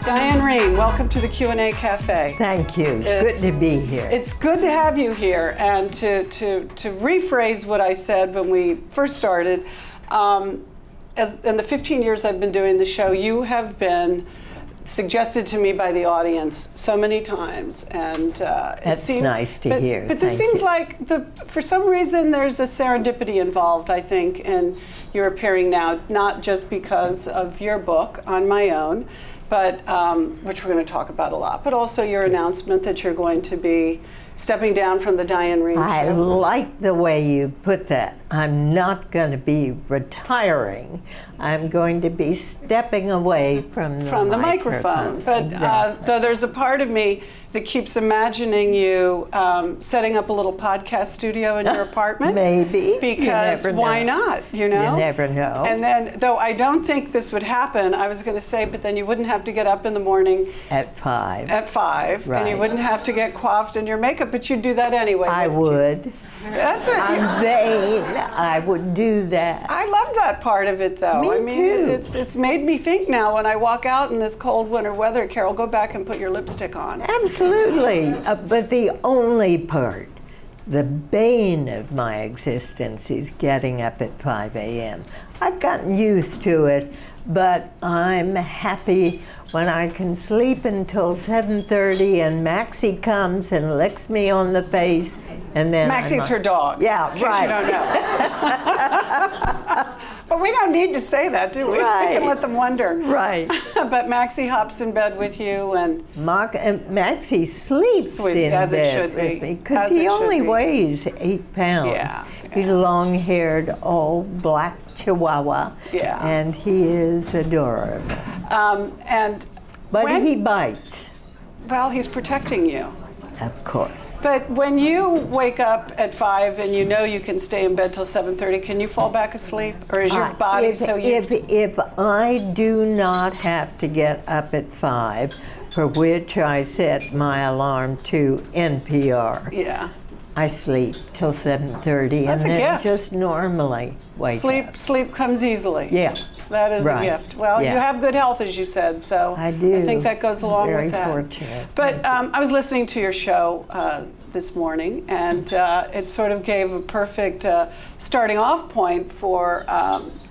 Diane Rehm, welcome to the Q&A Café. Thank you. It's good to be here. It's good to have you here, and to rephrase what I said when we first started, as in the 15 years I've been doing the show, you have been suggested to me by the audience so many times, and that's nice to hear. But this seems like for some reason there's a serendipity involved, I think, in your appearing now, not just because of your book On My Own, but which we're going to talk about a lot, but also your announcement that you're going to be stepping down from the Diane Rehm show. I like the way you put that. I'm not going to be retiring. I'm going to be stepping away from the microphone. But exactly. Though there's a part of me that keeps imagining you setting up a little podcast studio in your apartment. Maybe. Because why not, you know? You never know. And then, though I don't think this would happen, I was going to say, but then you wouldn't have to get up in the morning. At 5. At 5. Right. And you wouldn't have to get coiffed in your makeup, but you'd do that anyway. I would. That's it. I'm vain. I would do that. I love that part of it, though. Me I mean, too. It's made me think now when I walk out in this cold winter weather, Carol, go back and put your lipstick on. Absolutely. But the only part, the bane of my existence, is getting up at 5 a.m. I've gotten used to it, but I'm happy when I can sleep until 7:30 and Maxie comes and licks me on the face, and then Maxie's her dog. Yeah, in case right. You don't know. But we don't need to say that, do we? Right. We can let them wonder. Right. But Maxie hops in bed with you, and Maxie sleeps in as it bed should with be. me because he only weighs 8 pounds. Yeah. He's long-haired, all black Chihuahua. Yeah. And he is adorable. But he bites. Well, he's protecting you. Of course. But when you wake up at 5 and you know you can stay in bed till 7:30, can you fall back asleep, or is your body so used to? If I do not have to get up at 5, for which I set my alarm to NPR. Yeah. I sleep till 7:30, That's and a then gift. just normally wake up. Sleep comes easily. Yeah. That is Right. a gift. Well, Yeah. you have good health, as you said, so I do. I think that goes along Very with that. fortunate. But I was listening to your show this morning, and it sort of gave a perfect starting off point for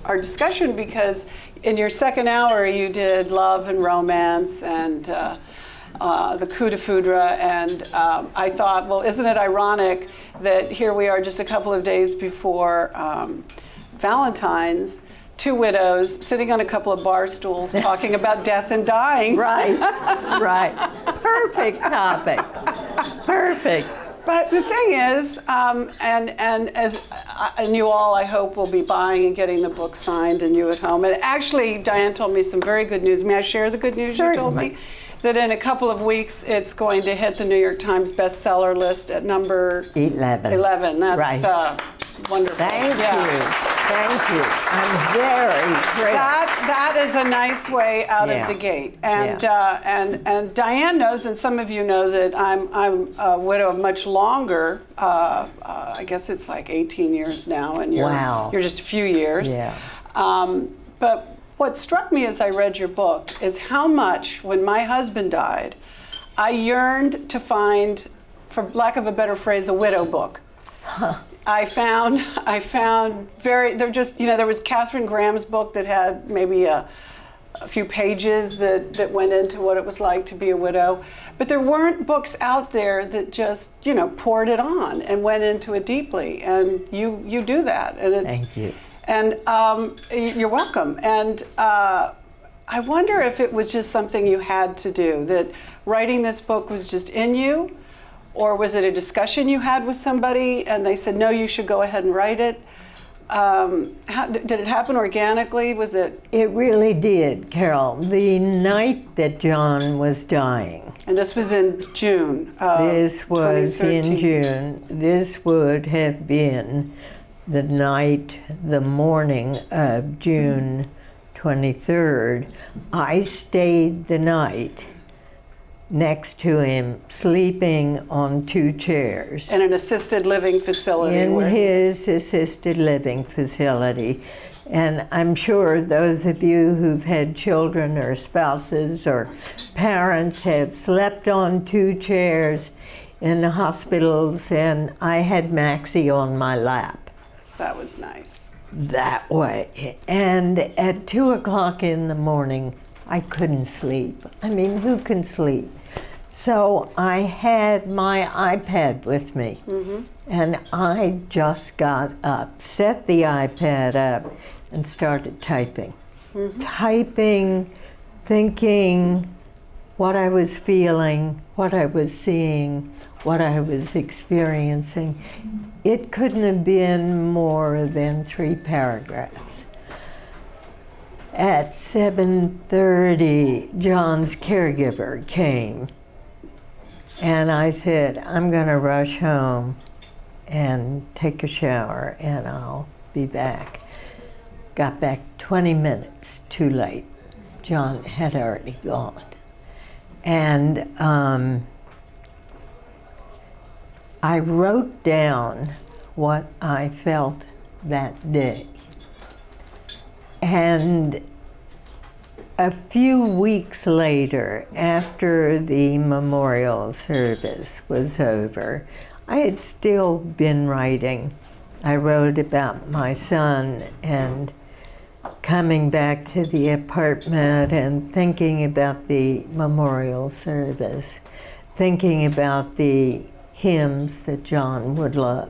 our discussion, because in your second hour you did love and romance and the coup de foudre, and I thought, well, isn't it ironic that here we are just a couple of days before Valentine's, two widows sitting on a couple of bar stools talking about death and dying. Right, right. Perfect topic. Perfect. But the thing is, and you all, I hope, will be buying and getting the book signed, and you at home. And actually, Diane told me some very good news. May I share the good news Certainly. you told me? That in a couple of weeks, it's going to hit the New York Times bestseller list at number 11. That's right. Wonderful. Thank you. Thank you. I'm very grateful. That is a nice way out of the gate. And and Diane knows, and some of you know, that I'm a widow of much longer. I guess it's like 18 years now, and you're just a few years. Yeah. But what struck me as I read your book is how much, when my husband died, I yearned to find, for lack of a better phrase, a widow book. Huh. I found there was Catherine Graham's book that had maybe a few pages that went into what it was like to be a widow, but there weren't books out there that just, poured it on and went into it deeply, and you do that. And thank you. And you're welcome. And I wonder if it was just something you had to do, that writing this book was just in you, or was it a discussion you had with somebody and they said, no, you should go ahead and write it? Did it happen organically? Was it? It really did, Carol. The night that John was dying. And this was in June. This was 2013. in June. This would have been the morning of June 23rd. I stayed the night next to him, sleeping on 2 chairs. In an assisted living facility. In his assisted living facility. And I'm sure those of you who've had children or spouses or parents have slept on 2 chairs in the hospitals, and I had Maxie on my lap. That was nice. That way. And at 2 o'clock in the morning, I couldn't sleep. I mean, who can sleep? So I had my iPad with me, and I just got up, set the iPad up, and started typing. Typing, thinking what I was feeling, what I was seeing, what I was experiencing. It couldn't have been more than 3 paragraphs. At 7:30, John's caregiver came, and I said, I'm gonna rush home and take a shower, and I'll be back. Got back 20 minutes too late. John had already gone. And I wrote down what I felt that day. And a few weeks later, after the memorial service was over, I had still been writing. I wrote about my son and coming back to the apartment and thinking about the memorial service, thinking about the hymns that John would love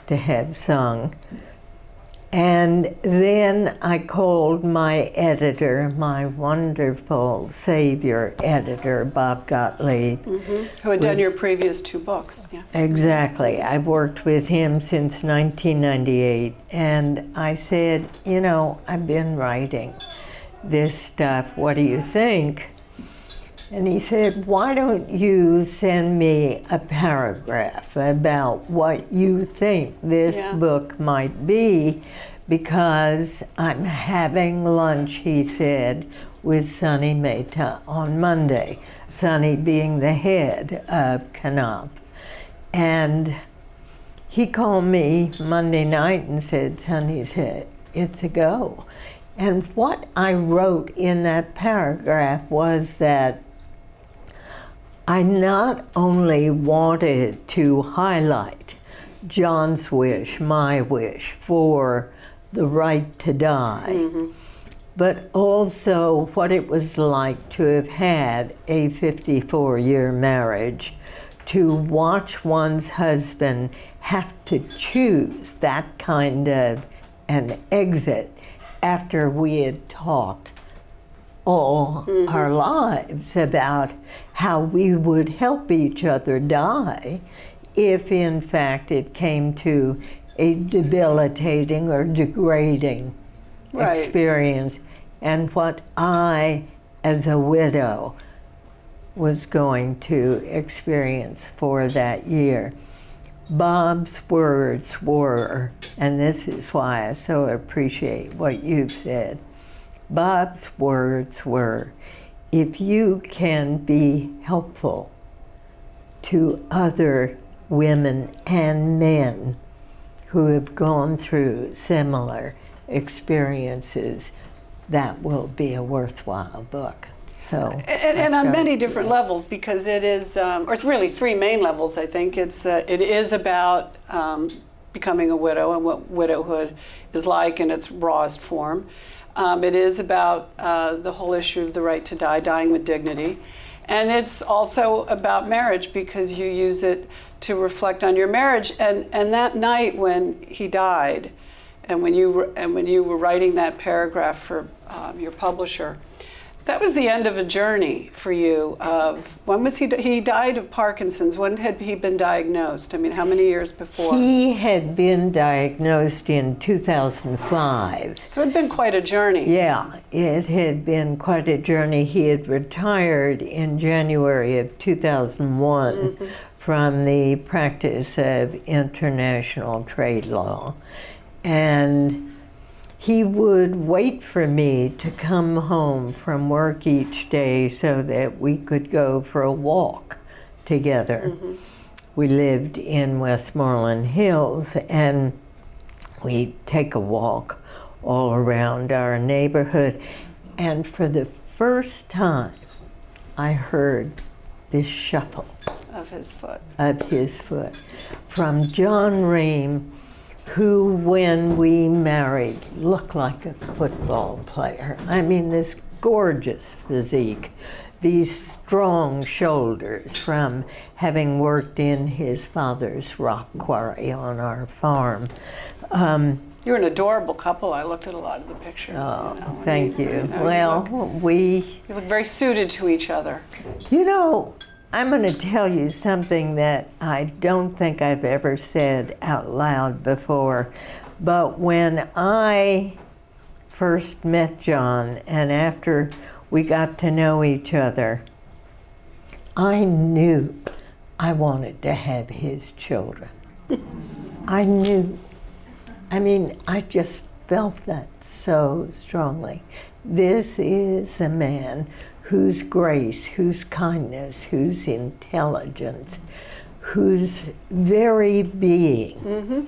to have sung. And then I called my editor, my wonderful savior editor, Bob Gottlieb. Who had done your previous 2 books. Yeah. Exactly. I've worked with him since 1998. And I said, you know, I've been writing this stuff. What do you think? And he said, why don't you send me a paragraph about what you think this book might be, because I'm having lunch, he said, with Sunny Mehta on Monday, Sunny being the head of Canop. And he called me Monday night and said, Sunny said, it's a go. And what I wrote in that paragraph was that I not only wanted to highlight John's wish, my wish, for the right to die, but also what it was like to have had a 54-year marriage, to watch one's husband have to choose that kind of an exit after we had talked all our lives about how we would help each other die if in fact it came to a debilitating or degrading experience, and what I, as a widow, was going to experience for that year. Bob's words were, and this is why I so appreciate what you've said, Bob's words were, if you can be helpful to other women and men who have gone through similar experiences, that will be a worthwhile book. So, and on many different levels, because it is, or it's really 3 main levels, I think. It is about becoming a widow and what widowhood is like in its rawest form. It is about the whole issue of the right to die, dying with dignity. And it's also about marriage, because you use it to reflect on your marriage. And that night when he died, and when you were writing that paragraph for your publisher, that was the end of a journey for you. Of when was he died of Parkinson's? When had he been diagnosed? I mean, how many years before? He had been diagnosed in 2005. So it had been quite a journey. Yeah, it had been quite a journey. He had retired in January of 2001 from the practice of international trade law. And he would wait for me to come home from work each day so that we could go for a walk together. We lived in Westmoreland Hills, and we'd take a walk all around our neighborhood. And for the first time I heard this shuffle Of his foot. from John Rehm, who, when we married, looked like a football player. I mean, this gorgeous physique, these strong shoulders from having worked in his father's rock quarry on our farm. You're an adorable couple. I looked at a lot of the pictures. Oh, you know, thank you. You look very suited to each other. You know, I'm going to tell you something that I don't think I've ever said out loud before, but when I first met John and after we got to know each other, I knew I wanted to have his children. I knew. I mean, I just felt that so strongly. This is a man whose grace, whose kindness, whose intelligence, whose very being,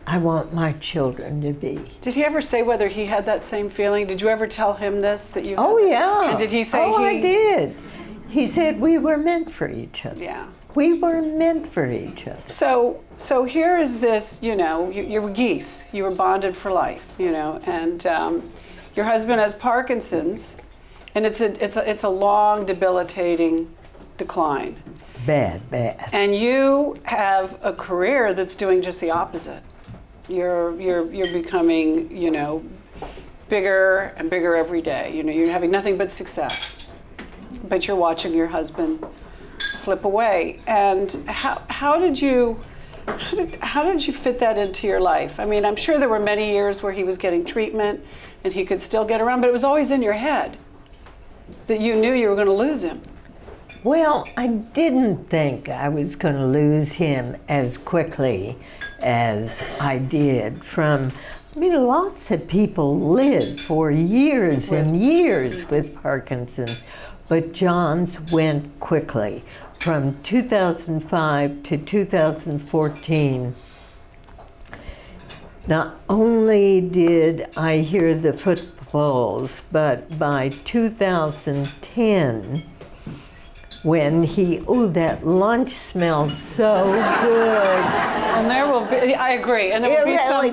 I want my children to be. Did he ever say whether he had that same feeling? Did you ever tell him this, that you had Oh, that? yeah. And did he say I did. He said we were meant for each other. Yeah. We were meant for each other. So here is this, you know, you were geese. You were bonded for life, you know, and your husband has Parkinson's, and it's a long, debilitating decline. Bad. And you have a career that's doing just the opposite. You're becoming, you know, bigger and bigger every day. You know, you're having nothing but success, but you're watching your husband slip away. And how did you fit that into your life? I mean, I'm sure there were many years where he was getting treatment and he could still get around, but it was always in your head that you knew you were going to lose him. Well, I didn't think I was going to lose him as quickly as I did from, I mean, lots of people live for years and years with Parkinson's, but John's went quickly. From 2005 to 2014, not only did I hear the footfalls, but by 2010, when that lunch smells so good. And there will be, I agree, and there will be some.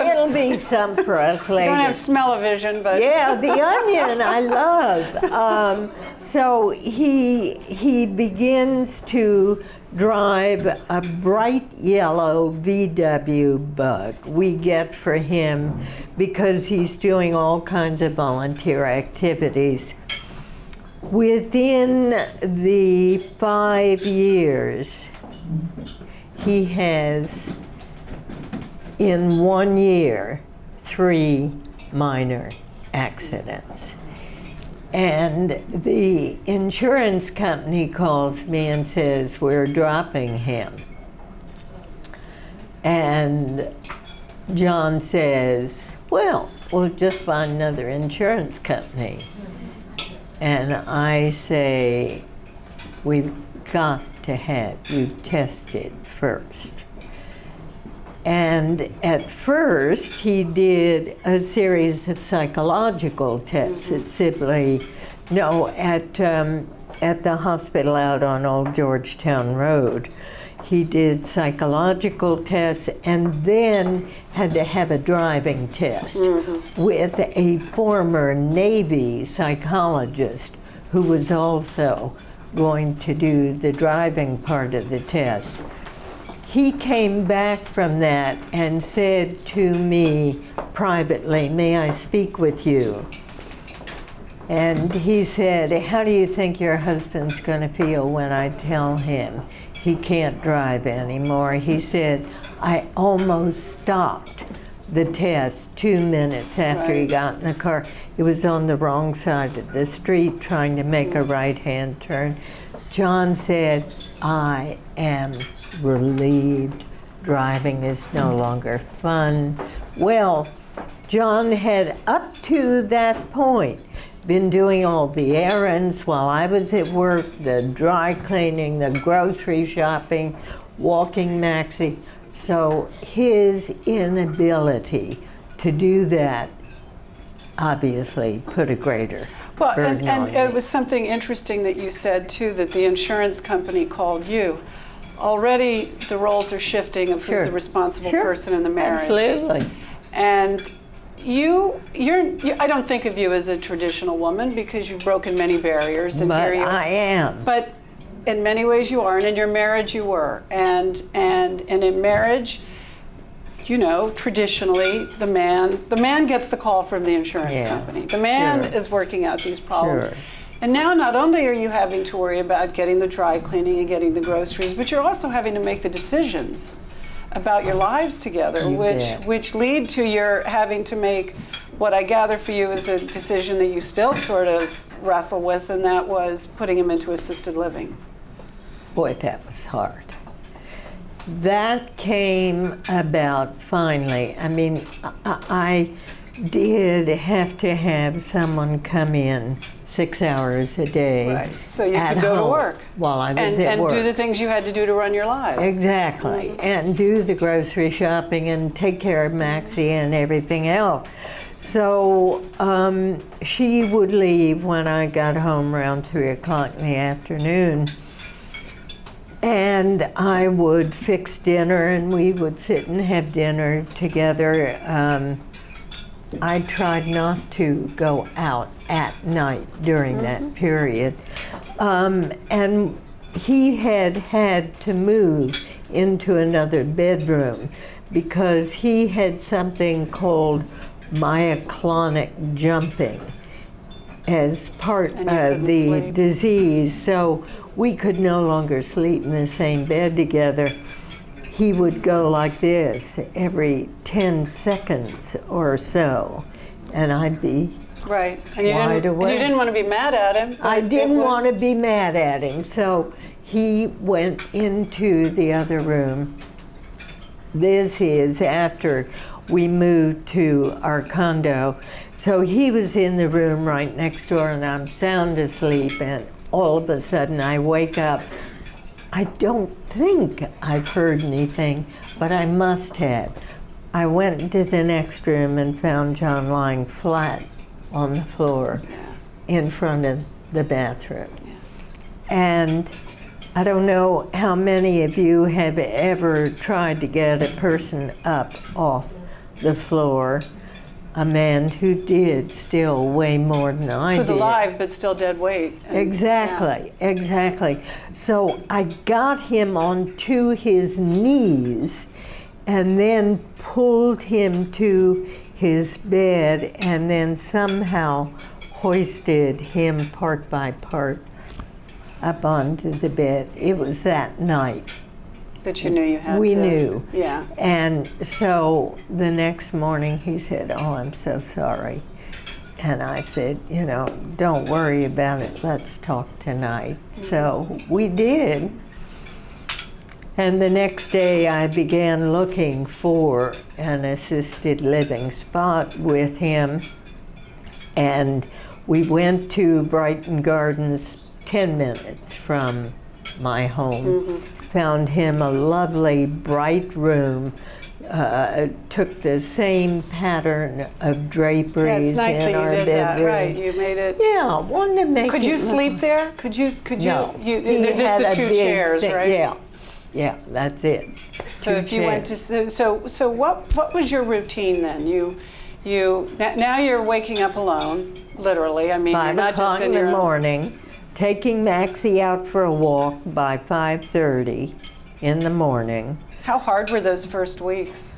It'll be some for us later. Don't have smell-o-vision, but. Yeah, the onion I love. So he begins to drive a bright yellow VW Bug we get for him because he's doing all kinds of volunteer activities. Within the 5 years, he has, in 1 year, 3 minor accidents. And the insurance company calls me and says, we're dropping him. And John says, well, we'll just find another insurance company. And I say, we've got to have you tested first. And at first, he did a series of psychological tests at the hospital out on Old Georgetown Road. He did psychological tests and then had to have a driving test with a former Navy psychologist who was also going to do the driving part of the test. He came back from that and said to me privately, may I speak with you? And he said, how do you think your husband's going to feel when I tell him he can't drive anymore? He said, I almost stopped the test 2 minutes after he got in the car. He was on the wrong side of the street trying to make a right-hand turn. John said, I am relieved. Driving is no longer fun. Well, John had up to that point been doing all the errands while I was at work, the dry cleaning, the grocery shopping, walking Maxie. So his inability to do that obviously put a greater Well, burden on and me. it was something interesting that you said too, that the insurance company called you. Already the roles are shifting of who's Sure. the responsible Sure. person in the marriage. Absolutely. And you, I don't think of you as a traditional woman because you've broken many barriers, and But here you are. I am. But in many ways you are, and in your marriage you were. And in marriage, you know, traditionally the man gets the call from the insurance Yeah, company. The man sure. is working out these problems. Sure. And now not only are you having to worry about getting the dry cleaning and getting the groceries, but you're also having to make the decisions about your lives together, You bet. which lead to your having to make what I gather for you is a decision that you still sort of wrestle with, and that was putting him into assisted living. Boy, that was hard. That came about finally. I mean, I did have to have someone come in 6 hours a day. Right. So you at could go to home work. While I was And at work. do the things you had to do to run your lives. Exactly. And do the grocery shopping and take care of Maxie and everything else. So she would leave when I got home around 3 o'clock in the afternoon. And I would fix dinner and we would sit and have dinner together. I tried not to go out at night during that period. And he had to move into another bedroom because he had something called myoclonic jumping as part And you of couldn't the sleep. disease. So we could no longer sleep in the same bed together. He would go like this every 10 seconds or so, and I'd be Right. And wide you awake. didn't want to be mad at him. I but didn't it was- want to be mad at him, so he went into the other room. This is after we moved to our condo. So he was in the room right next door, and I'm sound asleep, and all of a sudden I wake up. I don't think I've heard anything, but I must have. I went into the next room and found John lying flat on the floor in front of the bathroom. And I don't know how many of you have ever tried to get a person up off the floor. A man who did still weigh more than I did. Who's alive but still dead weight. And- Exactly, exactly. So I got him onto his knees and then pulled him to his bed and then somehow hoisted him part by part up onto the bed. It was that night. That you knew you had We to. knew. Yeah. And so the next morning he said, "Oh, I'm so sorry." And I said, "You know, don't worry about it. Let's talk tonight." So we did. And the next day I began looking for an assisted living spot with him. And we went to Brighton Gardens, 10 minutes from my home. Found him a lovely, bright room. Took the same pattern of draperies Yeah, it's nice in that you our did bedroom. that. Right. You made it. Yeah, wanted to make Could it you look- sleep there? Could you? No, You, he just had the a two big chairs, thing- right? Yeah, that's it. So Two if you went to chairs. so what was your routine then? Now you're waking up alone, literally. I mean, you're 5 not o'clock just in in your the own. morning, taking Maxie out for a walk by 5:30 in the morning. How hard were those first weeks?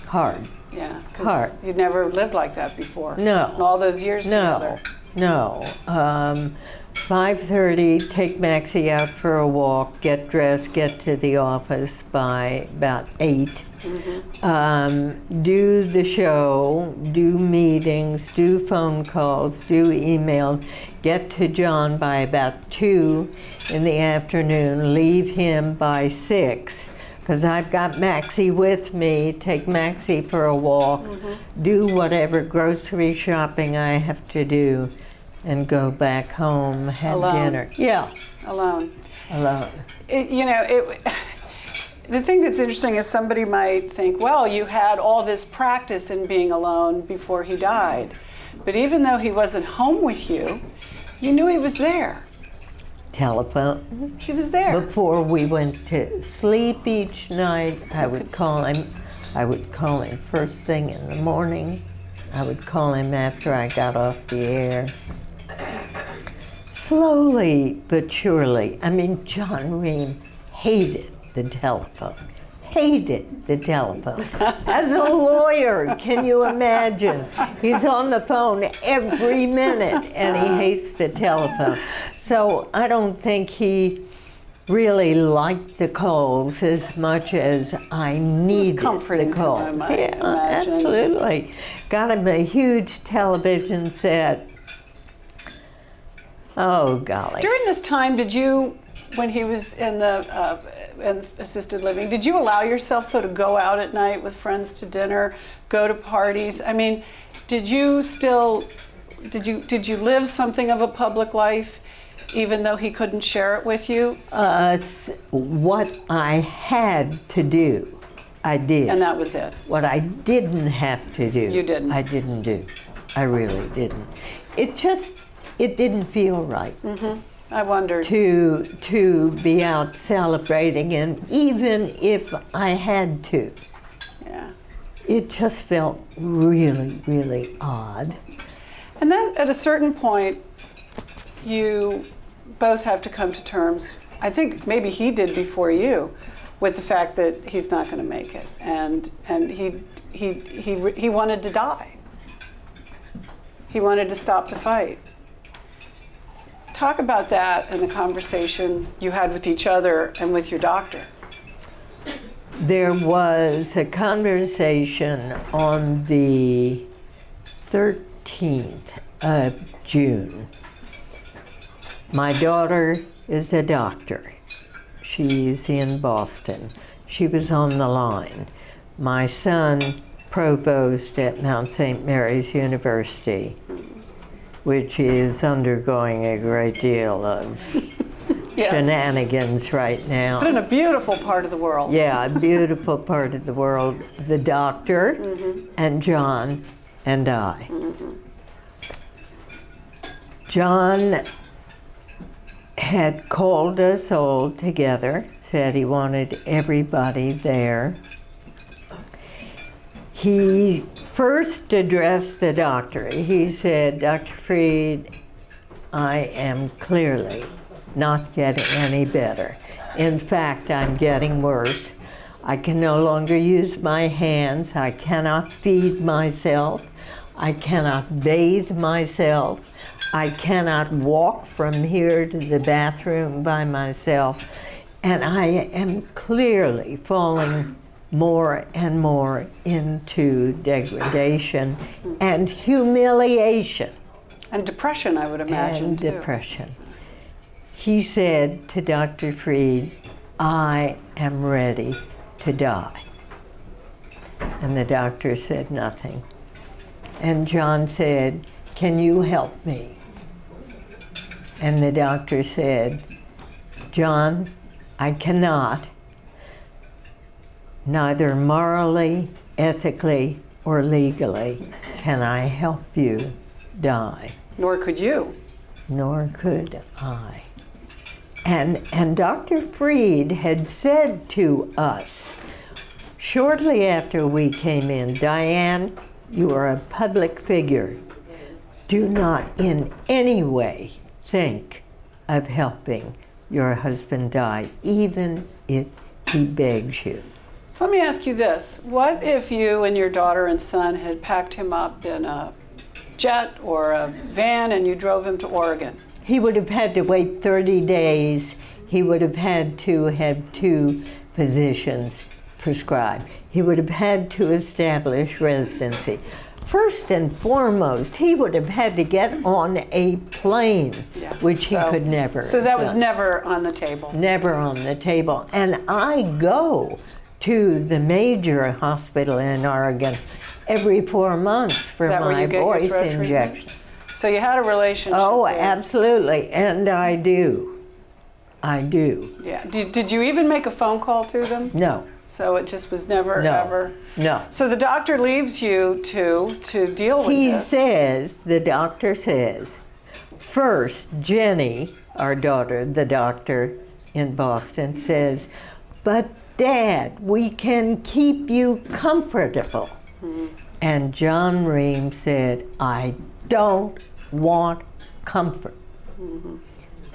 Hard. Yeah, Hard. because you'd never lived like that before. No. In all those years together. No. 5:30, take Maxie out for a walk, get dressed, get to the office by about 8. Do the show, do meetings, do phone calls, do email, get to John by about 2 in the afternoon, leave him by 6. Because I've got Maxie with me, take Maxie for a walk, do whatever grocery shopping I have to do, and go back home, have Alone. dinner. Yeah, Alone. alone. The thing that's interesting is somebody might think, well, you had all this practice in being alone before he died. But even though he wasn't home with you, You knew he was there. Telephone. He was there. Before we went to sleep each night, I would call him. I would call him first thing in the morning. I would call him after I got off the air. Slowly but surely. I mean, John Rehm hated the telephone. Hated the telephone. As a lawyer, can you imagine? He's on the phone every minute and he hates the telephone. So I don't think he really liked the calls as much as I needed the calls. To him, I yeah, imagine. Absolutely. Got him a huge television set. Oh, golly. During this time, did you, when he was in the in assisted living, did you allow yourself, though, to go out at night with friends to dinner, go to parties? I mean, did you live something of a public life, even though he couldn't share it with you? What I had to do, I did. And that was it? What I didn't have to do, You didn't? I didn't do. I really didn't. It didn't feel right. Mm-hmm. I wondered. To be out celebrating, and even if I had to, Yeah. it just felt really, really odd. And then at a certain point, you both have to come to terms, I think maybe he did before you, with the fact that he's not going to make it. And he wanted to die. He wanted to stop the fight. Talk about that and the conversation you had with each other and with your doctor. There was a conversation on the 13th of June. My daughter is a doctor. She's in Boston. She was on the line. My son, provost at Mount St. Mary's University, which is undergoing a great deal of Yes. shenanigans right now. But in a beautiful part of the world. Yeah, a beautiful part of the world. The doctor and John and I. John had called us all together, said he wanted everybody there. He first addressed the doctor. He said, Dr. Freed, I am clearly not getting any better. In fact, I'm getting worse. I can no longer use my hands. I cannot feed myself. I cannot bathe myself. I cannot walk from here to the bathroom by myself. And I am clearly falling more and more into degradation and humiliation. And depression, I would imagine, And too. depression. He said to Dr. Freed, I am ready to die. And the doctor said nothing. And John said, can you help me? And the doctor said, John, I cannot, neither morally, ethically, or legally, can I help you die. Nor could you. Nor could I. And Dr. Freed had said to us, shortly after we came in, Diane, you are a public figure. Do not in any way think of helping your husband die, even if he begs you. So let me ask you this. What if you and your daughter and son had packed him up in a jet or a van and you drove him to Oregon? He would have had to wait 30 days. He would have had to have 2 physicians prescribed. He would have had to establish residency. First and foremost, he would have had to get on a plane, which he could never. So that was done. never on the table. Never on the table. And I go to the major hospital in Oregon every 4 months for my voice injection. So you had a relationship. Oh, there. absolutely, and I do. I do. Yeah. Did you even make a phone call to them? No. So it just was never, No. ever? No. So the doctor leaves you to deal with He this. says, the doctor says, first, Jenny, our daughter, the doctor in Boston, says, "But Dad, we can keep you comfortable." And John Rehm said, "I don't want comfort."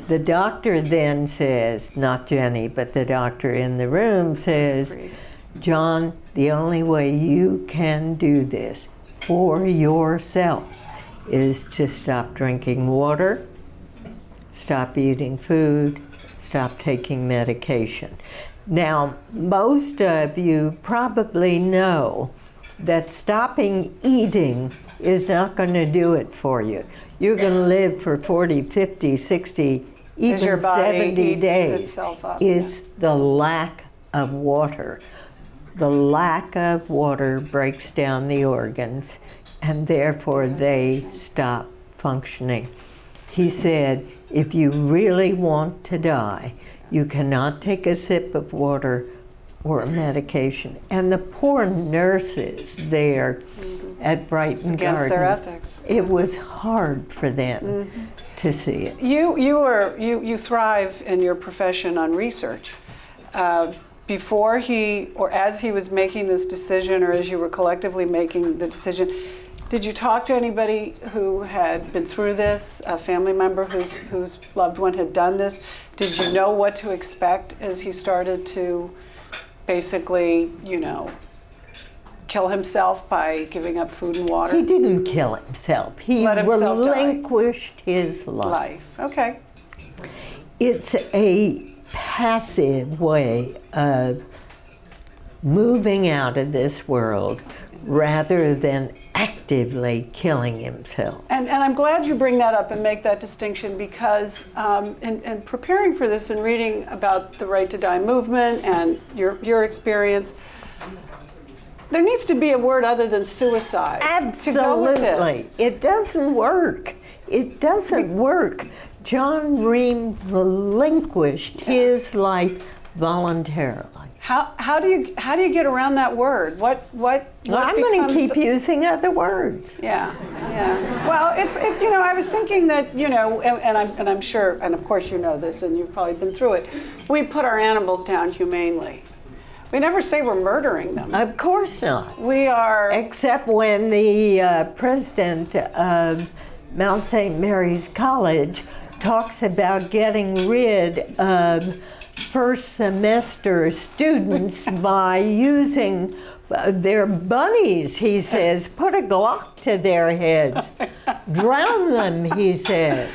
The doctor then says, not Jenny, but the doctor in the room says, "John, the only way you can do this for yourself is to stop drinking water, stop eating food, stop taking medication." Now, most of you probably know that stopping eating is not going to do it for you. You're going to live for 40, 50, 60, even your body 70 eats days. itself up, It's the lack of water. The lack of water breaks down the organs, and therefore they stop functioning. He said, if you really want to die, you cannot take a sip of water or medication. And the poor nurses there at Brighton Against their Gardens, ethics. it was hard for them to see it. You thrive in your profession on research. Before he, or as he was making this decision, or as you were collectively making the decision, did you talk to anybody who had been through this, a family member whose loved one had done this? Did you know what to expect as he started to basically, kill himself by giving up food and water? He didn't kill himself. He Let himself relinquished his life. Okay. It's a passive way of moving out of this world rather than actively killing himself. And I'm glad you bring that up and make that distinction, because in preparing for this and reading about the Right to Die movement and your experience, there needs to be a word other than suicide to go with Absolutely. this. It doesn't work. It doesn't work. John Rehm relinquished his life voluntarily. How do you get around that word? What I'm going to keep using other words. Yeah. Well, I was thinking that, and I'm sure, and of course you know this, and you've probably been through it. We put our animals down humanely. We never say we're murdering them. Of course not. We are. Except when the president of Mount St. Mary's College talks about getting rid of first semester students by using their bunnies, he says. Put a Glock to their heads. Drown them, he says.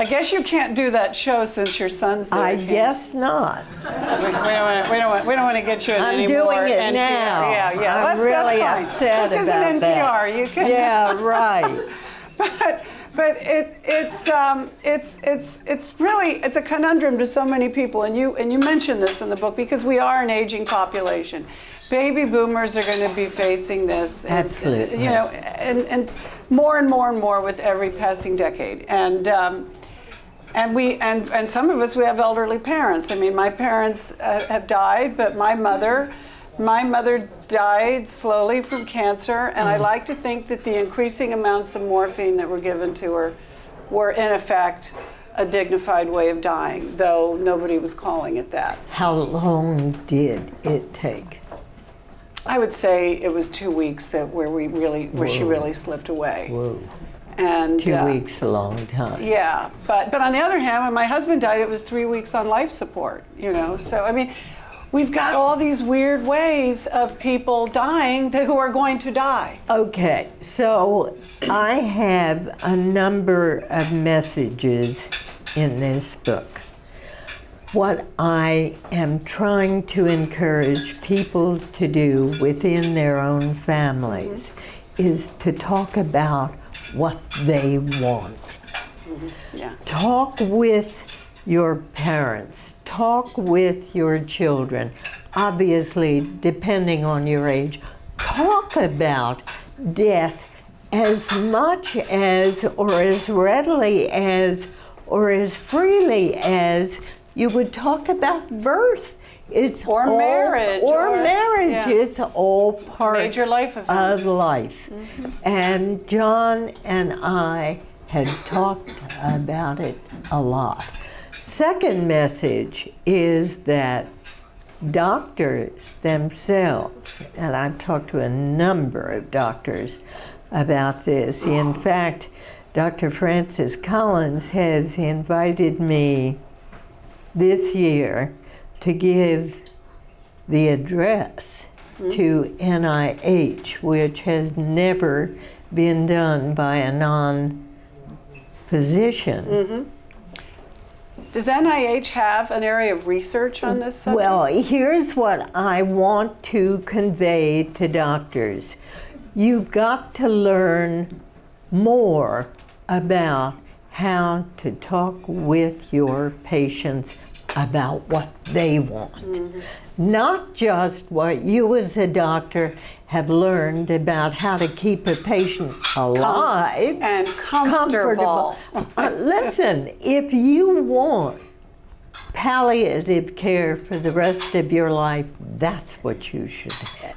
I guess you can't do that show since your son's there. I guess not. We don't want to get you in any more. I'm doing it NPR. now. Yeah. I'm really upset this about isn't NPR. that. You can. Yeah, right. But it's a conundrum to so many people, and you mentioned this in the book, because we are an aging population. Baby boomers are going to be facing this, Absolutely. and more and more and more with every passing decade, and some of us, we have elderly parents. I mean, my parents have died, but my mother died slowly from cancer, and I like to think that the increasing amounts of morphine that were given to her were in effect a dignified way of dying, though nobody was calling it that. How long did it take? I would say it was 2 weeks where she really slipped away. Whoa. And 2 weeks, a long time. Yeah, but on the other hand, when my husband died, it was 3 weeks on life support. So I mean, we've got all these weird ways of people dying who are going to die. Okay, so I have a number of messages in this book. What I am trying to encourage people to do within their own families is to talk about what they want. Yeah. Talk with your parents, talk with your children. Obviously, depending on your age, talk about death as much as, or as readily as, or as freely as you would talk about birth. It's marriage. Yeah. It's all part Major life event. of life. And John and I had talked about it a lot. Second message is that doctors themselves, and I've talked to a number of doctors about this. In fact, Dr. Francis Collins has invited me this year to give the address to NIH, which has never been done by a non-physician. Does NIH have an area of research on this subject? Well, here's what I want to convey to doctors. You've got to learn more about how to talk with your patients about what they want. Not just what you as a doctor have learned about how to keep a patient alive and comfortable. Listen, if you want palliative care for the rest of your life, that's what you should have.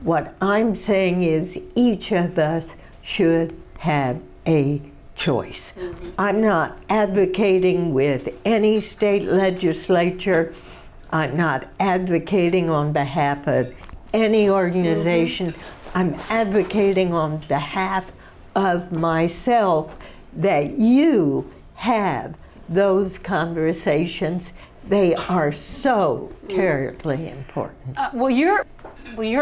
What I'm saying is each of us should have a choice. I'm not advocating with any state legislature. I'm not advocating on behalf of any organization. I'm advocating on behalf of myself that you have those conversations. They are so terribly important. Will your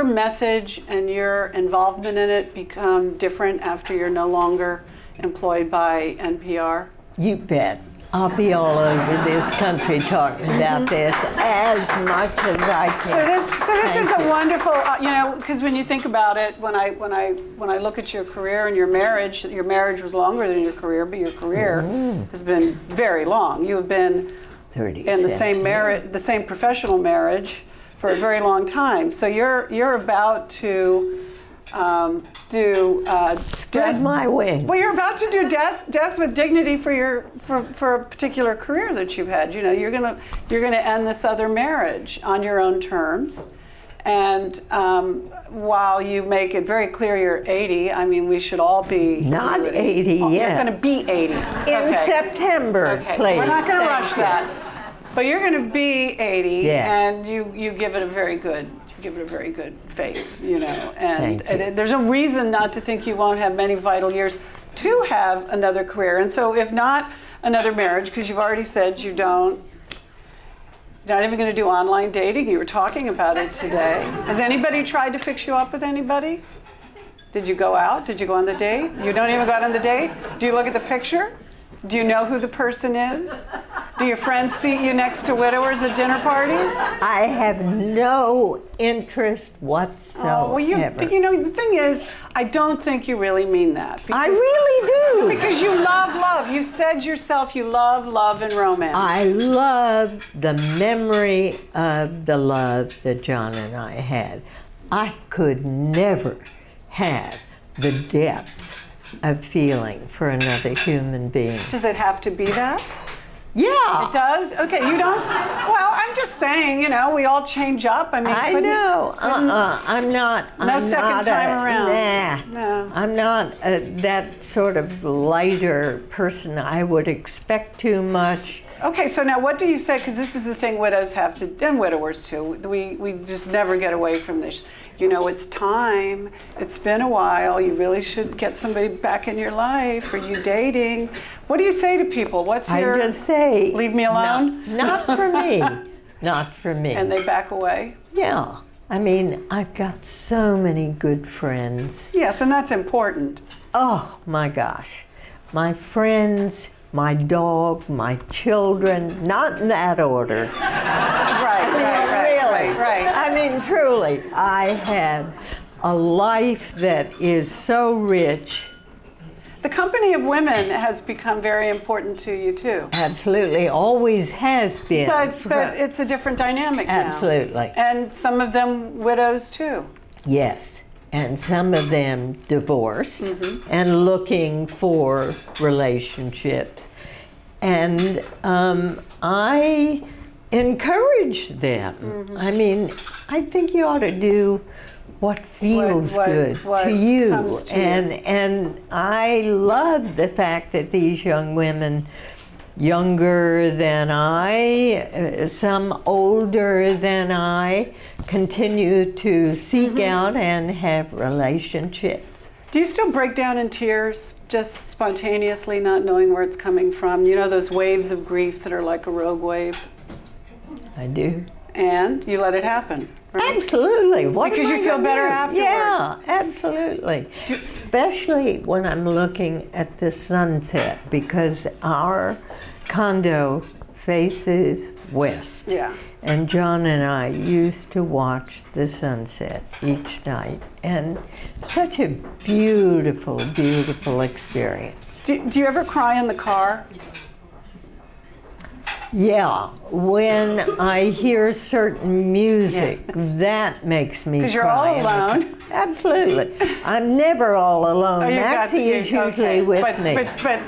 message and your involvement in it become different after you're no longer employed by NPR? You bet. I'll be all over this country talking about this as much as I can. So this is a wonderful, because when you think about it, when I look at your career and your marriage was longer than your career, but your career has been very long. You have been in the same marriage, the same professional marriage for a very long time. So you're about to Spread my wings. Well, you're about to do death with dignity for a particular career that you've had. You're gonna end this other marriage on your own terms, and while you make it very clear you're 80, I mean, we should all be not 80 yet. You're going to be 80 in September. Okay, please. so we're not going to rush that, but you're going to be 80, yes. And you give it a very good. Give it a very good face, and there's no reason not to think you won't have many vital years to have another career. And so if not another marriage, because you've already said you're not even going to do online dating. You were talking about it today. Has anybody tried to fix you up with anybody? Did you go out? Did you go on the date? You don't even go out on the date? Do you look at the picture? Do you know who the person is? Do your friends seat you next to widowers at dinner parties? I have no interest whatsoever. The thing is, I don't think you really mean that. I really do. Because you love love. You said yourself you love and romance. I love the memory of the love that John and I had. I could never have the depth of feeling for another human being. Does it have to be that? Yeah. It does? Okay, you don't? Well, I'm just saying, we all change up. I mean, I know. I'm not. No second time around. Nah. No. I'm not that sort of lighter person. I would expect too much. Okay, so now what do you say? Because this is the thing widows have to, and widowers too. We just never get away from this. It's time. It's been a while. You really should get somebody back in your life. Are you dating? What do you say to people? I just say, leave me alone? Not for me. Not for me. And they back away? Yeah. I mean, I've got so many good friends. Yes, and that's important. Oh, my gosh. My friends, my dog, my children, not in that order. Right. I mean, truly, I have a life that is so rich. The company of women has become very important to you, too. Absolutely, always has been. But it's a different dynamic now. Absolutely. And some of them widows, too. Yes, and some of them divorced and looking for relationships. And I encourage them. I mean, I think you ought to do what feels good what to you. comes to you. And I love the fact that these young women, younger than I, some older than I, continue to seek out and have relationships. Do you still break down in tears, just spontaneously, not knowing where it's coming from? You know those waves of grief that are like a rogue wave? I do. And you let it happen, right? Absolutely. What Because am you I feel gonna better do? afterward. Yeah, absolutely. Especially when I'm looking at the sunset, because our condo faces west. Yeah. And John and I used to watch the sunset each night, and such a beautiful, beautiful experience. Do you ever cry in the car? Yeah, when I hear certain music, that makes me cry. Because you're all alone. Absolutely. I'm never all alone. Maxie is usually with me. But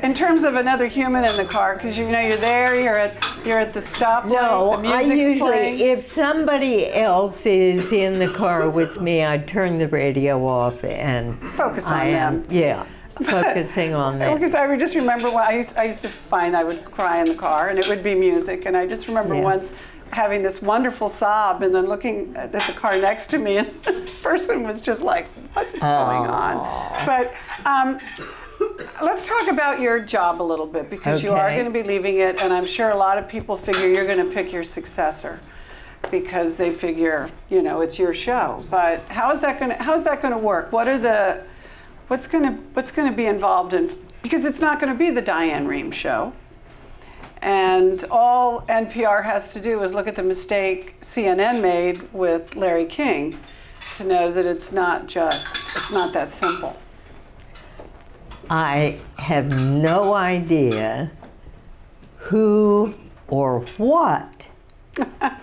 in terms of another human in the car, because you know you're there, you're at the stoplight, No, the I music's usually, playing. if somebody else is in the car with me, I turn the radio off and Focus on them. Yeah, focusing on them. Because I would just remember when I used to find I would cry in the car, and it would be music. And I just remember once having this wonderful sob, and then looking at the car next to me, and this person was just like, "What is going on?" But let's talk about your job a little bit, because you are going to be leaving it, and I'm sure a lot of people figure you're going to pick your successor, because they figure, you know, it's your show. But how's that going to work? What's going to be involved in, because it's not going to be the Diane Rehm show. And all NPR has to do is look at the mistake CNN made with Larry King to know that it's not that simple. I have no idea who or what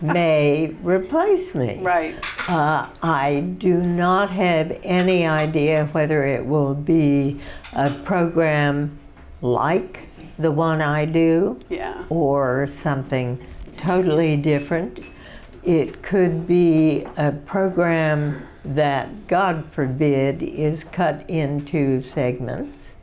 may replace me. Right. I do not have any idea whether it will be a program like the one I do, or something totally different. It could be a program that, God forbid, is cut into segments.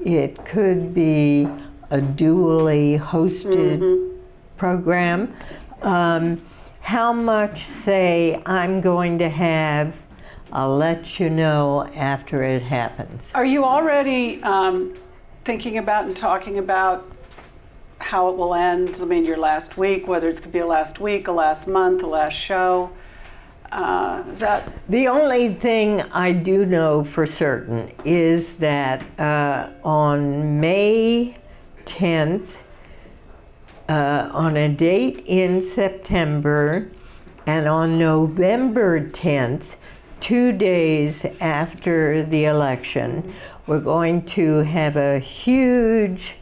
It could be a dually hosted program. How much say I'm going to have, I'll let you know after it happens. Are you already thinking about and talking about how it will end? I mean, your last week, whether it's going to be a last week, a last month, a last show. Is that? The only thing I do know for certain is that on May 10th, on a date in September, and on November 10th, 2 days after the election, we're going to have a huge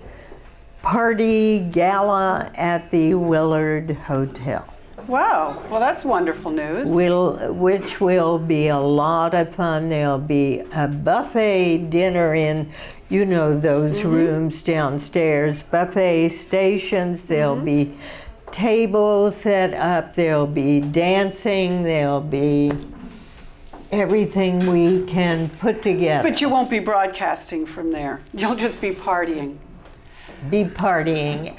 party gala at the Willard Hotel. Wow, well that's wonderful news. Which will be a lot of fun. There'll be a buffet dinner in, you know, those rooms downstairs, buffet stations. There'll be tables set up, there'll be dancing, there'll be everything we can put together. But you won't be broadcasting from there. You'll just be partying.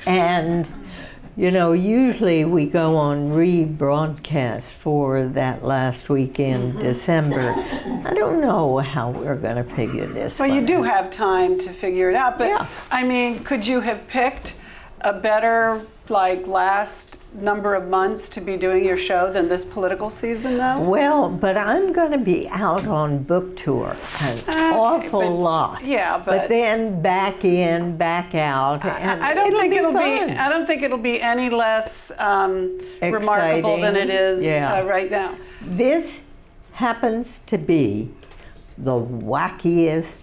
And you know, usually we go on rebroadcast for that last week in December. I don't know how we're going to figure this Well, one you do out. have time to figure it out, but I mean, could you have picked a better, like, last number of months to be doing your show than this political season, though? Well, but I'm going to be out on book tour an awful lot. Yeah, but then back in, back out. And I don't think it'll be any less remarkable than it is right now. This happens to be the wackiest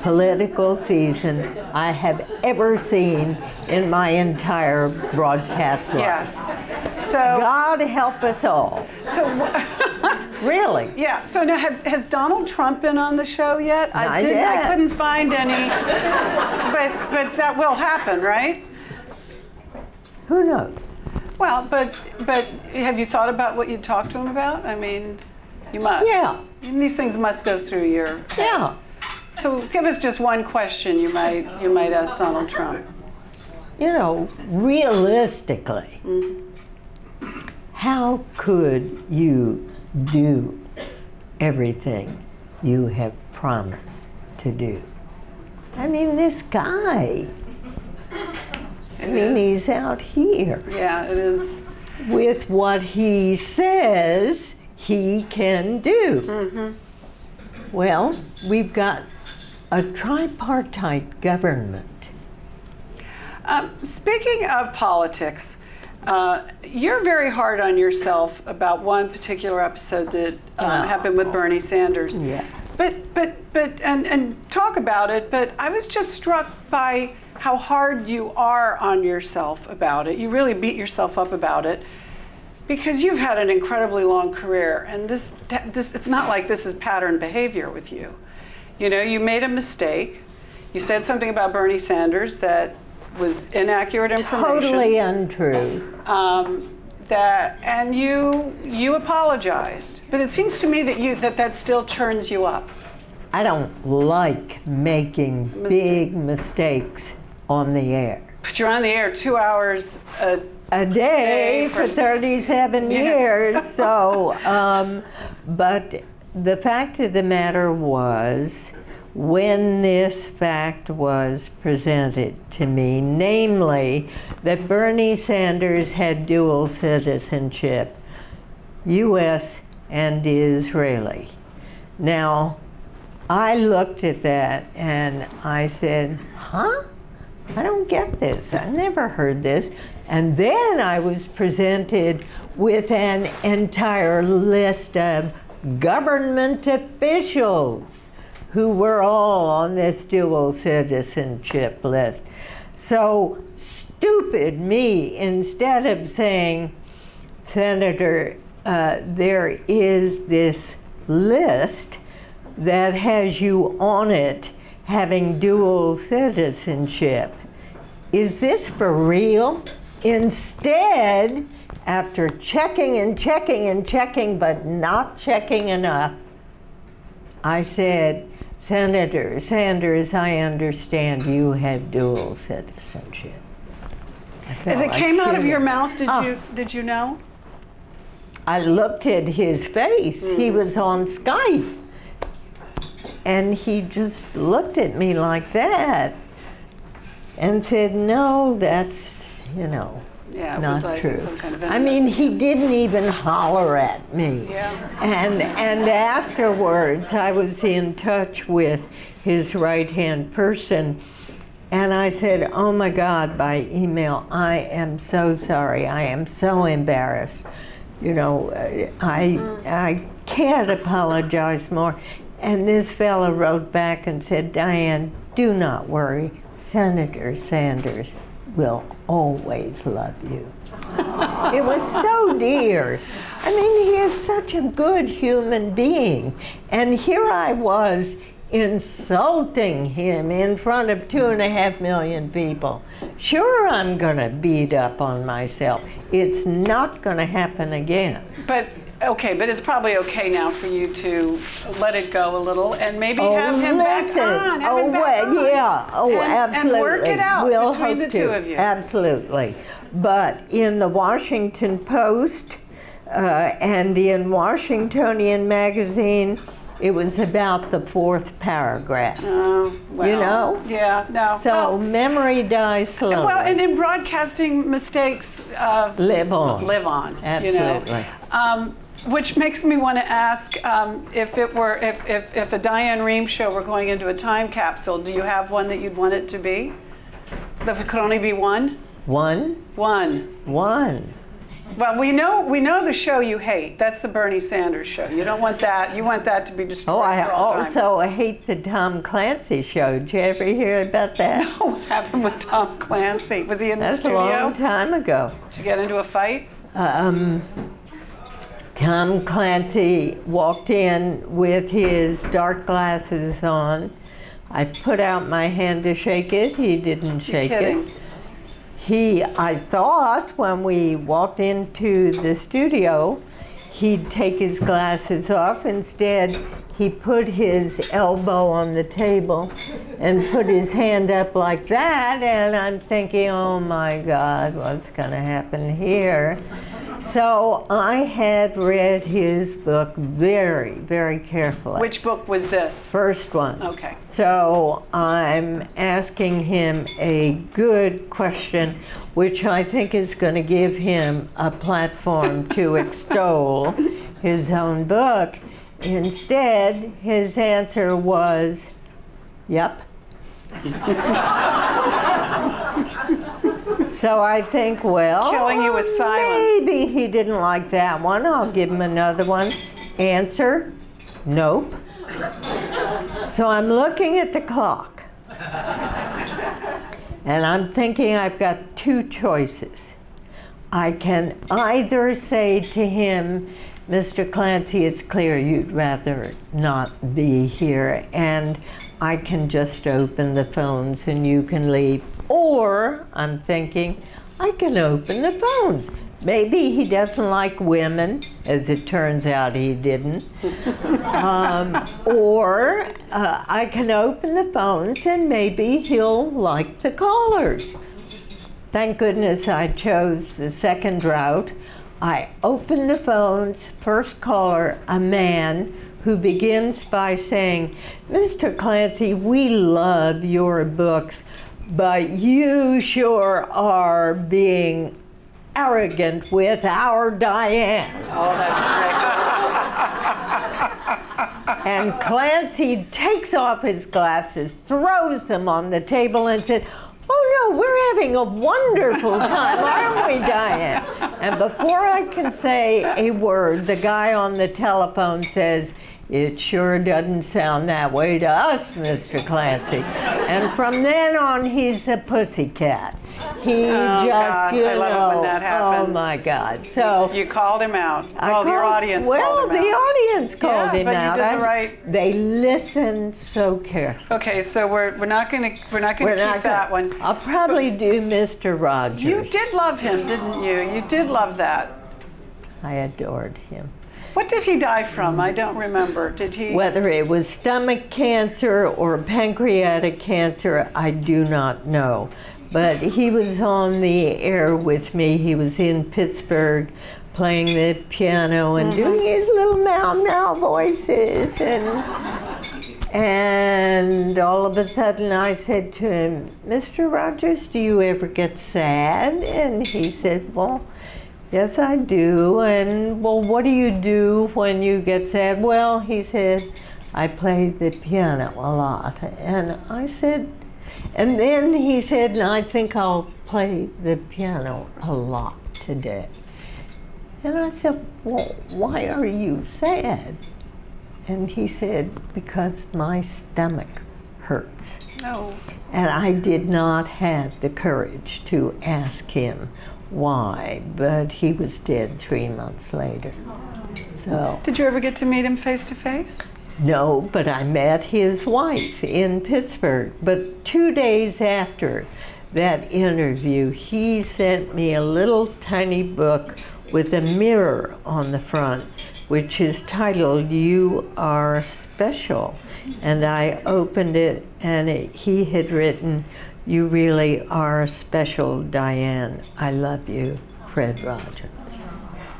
political season I have ever seen in my entire broadcast life. Yes. So God help us all. So really? Yeah. So now, has Donald Trump been on the show yet? Not yet. I couldn't find any. But that will happen, right? Who knows? Well, but have you thought about what you'd talk to him about? I mean. You must. Yeah. And these things must go through your head. Yeah. So give us just one question you might ask Donald Trump. You know, realistically, how could you do everything you have promised to do? I mean, this guy, he's out here. Yeah, it is. With what he says he can do. Well, we've got a tripartite government. Speaking of politics, you're very hard on yourself about one particular episode that happened with Bernie Sanders. Yeah. But talk about it. But I was just struck by how hard you are on yourself about it. You really beat yourself up about it because you've had an incredibly long career, and this it's not like this is pattern behavior with you. You know, you made a mistake. You said something about Bernie Sanders that was inaccurate information. Totally untrue. And you apologized. But it seems to me that that still churns you up. I don't like making big mistakes on the air. But you're on the air 2 hours A day for 37 years. So, but the fact of the matter was, when this fact was presented to me, namely that Bernie Sanders had dual citizenship, U.S. and Israeli. Now, I looked at that and I said, huh? I don't get this. I never heard this. And then I was presented with an entire list of government officials who were all on this dual citizenship list. So stupid me, instead of saying, Senator, there is this list that has you on it having dual citizenship. Is this for real? Instead, after checking and checking and checking, but not checking enough, I said, Senator Sanders, I understand you have dual citizenship. As it came out of your mouth, did you know? I looked at his face. He was on Skype. And he just looked at me like that and said, no, that's, Yeah, it not was like true. some kind of I mean, he didn't even holler at me. Yeah. And afterwards, I was in touch with his right-hand person, and I said, oh my God, by email, I am so sorry. I am so embarrassed. I can't apologize more. And this fellow wrote back and said, Diane, do not worry. Senator Sanders will always love you. It was so dear. I mean, he is such a good human being. And here I was insulting him in front of 2.5 million people. Sure, I'm gonna beat up on myself. It's not gonna happen again. But it's probably okay now for you to let it go a little and maybe have him back on. Absolutely. And work it out between the two of you. Absolutely. But in the Washington Post and in Washingtonian Magazine, it was about the 4th paragraph. Oh, well. Yeah, no. So memory dies slowly. Well, and in broadcasting, mistakes live on. Absolutely. Which makes me want to ask if a Diane Rehm show were going into a time capsule, do you have one that you'd want it to be? If it could only be one? One. Well, we know the show you hate. That's the Bernie Sanders show. You don't want that. You want that to be destroyed. I for all time. also hate the Tom Clancy show. Did you ever hear about that? No, what happened with Tom Clancy? Was he in the studio? That's a long time ago. Did you get into a fight? Tom Clancy walked in with his dark glasses on. I put out my hand to shake it. He didn't shake it. I thought when we walked into the studio, he'd take his glasses off. Instead, he put his elbow on the table and put his hand up like that, and I'm thinking, oh my God, what's going to happen here? So I had read his book very, very carefully. Which book was this? First one. Okay. So I'm asking him a good question, which I think is going to give him a platform to extol his own book. Instead, his answer was, yep. So I think, well, Killing you with silence. maybe he didn't like that one. I'll give him another one. Answer, nope. So I'm looking at the clock. And I'm thinking I've got two choices. I can either say to him, Mr. Clancy, it's clear you'd rather not be here, and I can just open the phones and you can leave. Or I'm thinking, I can open the phones. Maybe he doesn't like women, as it turns out he didn't. Or I can open the phones and maybe he'll like the callers. Thank goodness I chose the second route. I open the phones, first caller, a man who begins by saying, Mr. Clancy, we love your books, but you sure are being arrogant with our Diane. Oh, that's great. And Clancy takes off his glasses, throws them on the table and said, oh no, we're having a wonderful time, aren't we, Diane? And before I can say a word, the guy on the telephone says, it sure doesn't sound that way to us, Mr. Clancy. And from then on, he's a pussycat. He God, I love it when that happens. Oh my God. So you called him out. Your audience called him out. Well, the audience called him but out. You did the right. They listened so carefully. Okay, so we're not going to keep that one. I'll probably do Mr. Rogers. You did love him, didn't you? You did love that. I adored him. What did he die from? I don't remember. Did he? Whether it was stomach cancer or pancreatic cancer, I do not know. But he was on the air with me. He was in Pittsburgh playing the piano and doing his little meow voices. And all of a sudden I said to him, Mr. Rogers, do you ever get sad? And he said, well, yes, I do. And, well, what do you do when you get sad? Well, he said, I play the piano a lot. And I said, and then he said, and I think I'll play the piano a lot today. And I said, well, why are you sad? And he said, because my stomach hurts. No. And I did not have the courage to ask him why, but he was dead 3 months later. So. Did you ever get to meet him face to face? No, but I met his wife in Pittsburgh. But 2 days after that interview, he sent me a little tiny book with a mirror on the front, which is titled, You Are Special. And I opened it, and he had written, You really are special, Diane. I love you, Fred Rogers.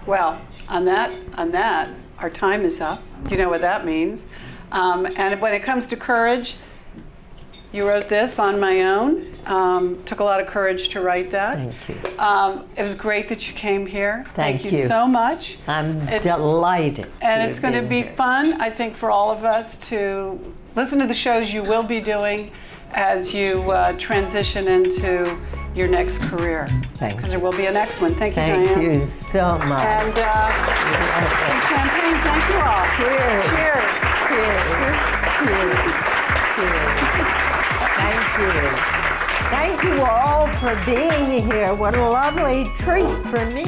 Well, on that, our time is up. You know what that means. And when it comes to courage, you wrote this on my own. Took a lot of courage to write that. Thank you. It was great that you came here. Thank you so much. I'm delighted. And it's going to be fun, I think, for all of us to listen to the shows you will be doing as you transition into your next career. Thank you. Because there will be a next one. Thank you, Diane. Thank you so much. And some champagne. Thank you all. Cheers. Cheers. Cheers. Cheers. Cheers. Thank you. Thank you all for being here. What a lovely treat for me.